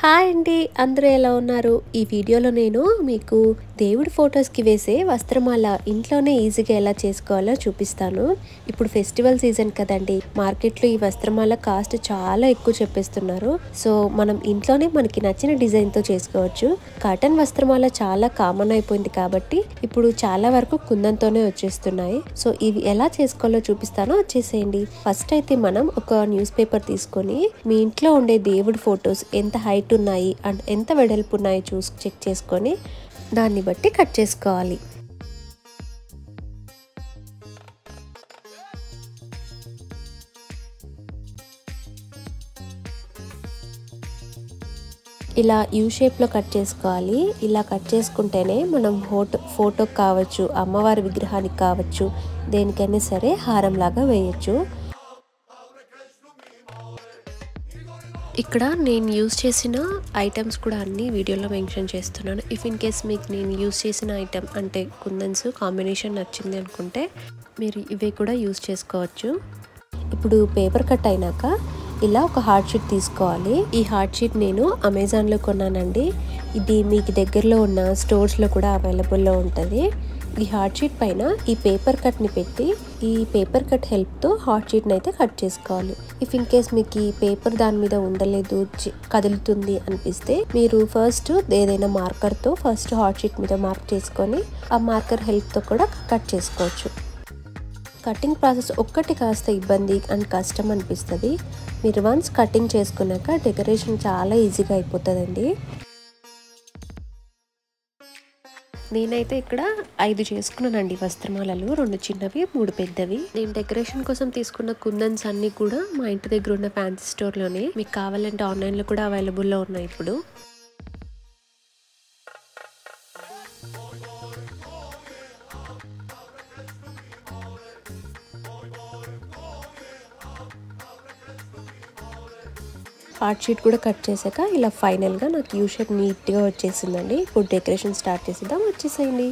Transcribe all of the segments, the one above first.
Hi అండి, అందరూ ఎలా ఉన్నారు? ఈ వీడియోలో నేను మీకు దేవుడి ఫొటోస్కి వేసే వస్త్రమాల ఇంట్లోనే ఈజీగా ఎలా చేసుకోవాలో చూపిస్తాను. ఇప్పుడు ఫెస్టివల్ సీజన్ కదండి, మార్కెట్లో ఈ వస్త్రమాల కాస్ట్ చాలా ఎక్కువ చెప్పేస్తున్నారు. సో మనం ఇంట్లోనే మనకి నచ్చిన డిజైన్తో చేసుకోవచ్చు. కాటన్ వస్త్రమాల చాలా కామన్ అయిపోయింది కాబట్టి ఇప్పుడు చాలా వరకు కుందంతోనే వచ్చేస్తున్నాయి. సో ఇవి ఎలా చేసుకోవాలో చూపిస్తాను, వచ్చేసేయండి. ఫస్ట్ అయితే మనం ఒక న్యూస్ పేపర్ తీసుకొని మీ ఇంట్లో ఉండే దేవుడి ఫొటోస్ ఎంత హైట్ ఉన్నాయి అండ్ ఎంత వెడల్పు ఉన్నాయి చెక్ చేసుకొని దాన్ని బట్టి కట్ చేసుకోవాలి. ఇలా యూ షేప్లో కట్ చేసుకోవాలి. ఇలా కట్ చేసుకుంటేనే మనం ఫోటోకి కావచ్చు, అమ్మవారి విగ్రహానికి కావచ్చు, దేనికైనా సరే హారంలాగా వేయచ్చు. ఇక్కడ నేను యూజ్ చేసిన ఐటమ్స్ కూడా అన్ని వీడియోలో మెన్షన్ చేస్తున్నాను. ఇఫ్ ఇన్ కేస్ మీకు నేను యూజ్ చేసిన ఐటమ్ అంటే కుందన్స్ కాంబినేషన్ నచ్చింది అనుకుంటే మీరు ఇవే కూడా యూజ్ చేసుకోవచ్చు. ఇప్పుడు పేపర్ కట్ అయినాక ఇలా ఒక హార్డ్ షీట్ తీసుకోవాలి. ఈ హార్డ్ షీట్ నేను అమెజాన్లో కొన్నానండి. ఇది మీకు దగ్గరలో ఉన్న స్టోర్స్లో కూడా అవైలబుల్లో ఉంటుంది. ఈ హార్డ్ షీట్ పైన ఈ పేపర్ కట్ని పెట్టి ఈ పేపర్ కట్ హెల్ప్తో హార్డ్ షీట్ని అయితే కట్ చేసుకోవాలి. ఇఫ్ ఇన్ కేస్ మీకు ఈ పేపర్ దాని మీద ఉండలేదు, కదులుతుంది అనిపిస్తే మీరు ఫస్ట్ ఏదైనా మార్కర్తో ఫస్ట్ హార్డ్ షీట్ మీద మార్క్ చేసుకొని ఆ మార్కర్ హెల్ప్తో కూడా కట్ చేసుకోవచ్చు. కటింగ్ ప్రాసెస్ ఒక్కటి కాస్త ఇబ్బంది అండ్ కష్టం అనిపిస్తుంది. మీరు వన్స్ కటింగ్ చేసుకున్నాక డెకరేషన్ చాలా ఈజీగా అయిపోతుందండి. నేనైతే ఇక్కడ 5 చేసుకున్నానండి వస్త్రమాలలు, 2 చిన్నవి 3 పెద్దవి. నేను డెకరేషన్ కోసం తీసుకున్న కుందన్స్ అన్ని కూడా మా ఇంటి దగ్గర ఉన్న ఫ్యాన్సీ స్టోర్లోనే, మీకు కావాలంటే ఆన్లైన్లో కూడా అవైలబుల్లో ఉన్నాయి ఇప్పుడు. హార్డ్ షీట్ కూడా కట్ చేశాక ఇలా ఫైనల్గా నాకు యూ షేప్ నీట్గా వచ్చేసిందండి. ఇప్పుడు డెకరేషన్ స్టార్ట్ చేసేద్దాం, వచ్చేసేయండి.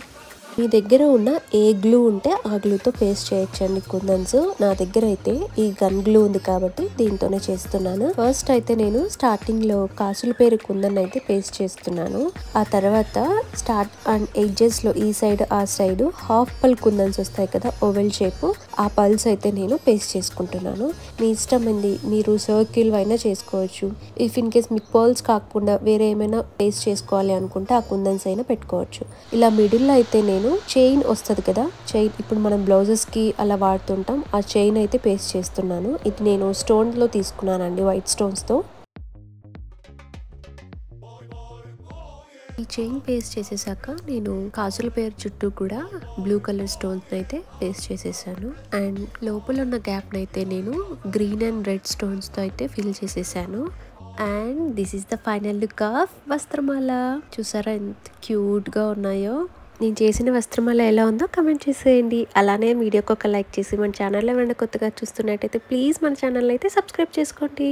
మీ దగ్గర ఉన్న ఏ గ్లూ ఉంటే ఆ గ్లూతో పేస్ట్ చేయొచ్చండి కుందన్స్. నా దగ్గర అయితే ఈ గన్ గ్లూ ఉంది కాబట్టి దీంతోనే చేస్తున్నాను. ఫస్ట్ అయితే నేను స్టార్టింగ్ లో కాసుల పేరు కుందన్ అయితే పేస్ట్ చేస్తున్నాను. ఆ తర్వాత స్టార్ట్ అండ్ ఎడ్జెస్ లో ఈ సైడ్ ఆ సైడ్ హాఫ్ పల్ కుందన్స్ వస్తాయి కదా ఓవెల్ షేప్, ఆ పల్స్ అయితే నేను పేస్ట్ చేసుకుంటున్నాను. మీ ఇష్టం అండి, మీరు సర్కిల్ అయినా చేసుకోవచ్చు. ఇఫ్ ఇన్ కేస్ మీకు పర్ల్స్ కాకుండా వేరే ఏమైనా పేస్ట్ చేసుకోవాలి అనుకుంటే ఆ కుందన్స్ అయినా పెట్టుకోవచ్చు. ఇలా మిడిల్ లో అయితే నేను చైన్ వస్తుంది కదా, చైన్ ఇప్పుడు మనం బ్లౌజెస్ కి అలా వాడుతుంటాం, ఆ చైన్ అయితే పేస్ట్ చేస్తున్నాను. ఇది నేను స్టోన్ లో తీసుకున్నానండి, వైట్ స్టోన్స్ తో. ఈ చైన్ పేస్ట్ చేసేసాక నేను కాసుల పేరు చుట్టూ కూడా బ్లూ కలర్ స్టోన్స్ అయితే పేస్ట్ చేసేసాను. అండ్ లోపల ఉన్న గ్యాప్ అయితే నేను గ్రీన్ అండ్ రెడ్ స్టోన్స్ తో అయితే ఫిల్ చేసేసాను. And this is the final look of Vastramala. చూసారా ఎంత క్యూట్ గా ఉన్నాయో. నేను చేసిన వస్త్రమాల ఎలా ఉందో కమెంట్ చేసేయండి. అలానే వీడియోకి ఒక లైక్ చేసి మన ఛానల్ ఏమైనా కొత్తగా చూస్తున్నట్టయితే ప్లీజ్ మన ఛానల్ అయితే సబ్స్క్రైబ్ చేసుకోండి.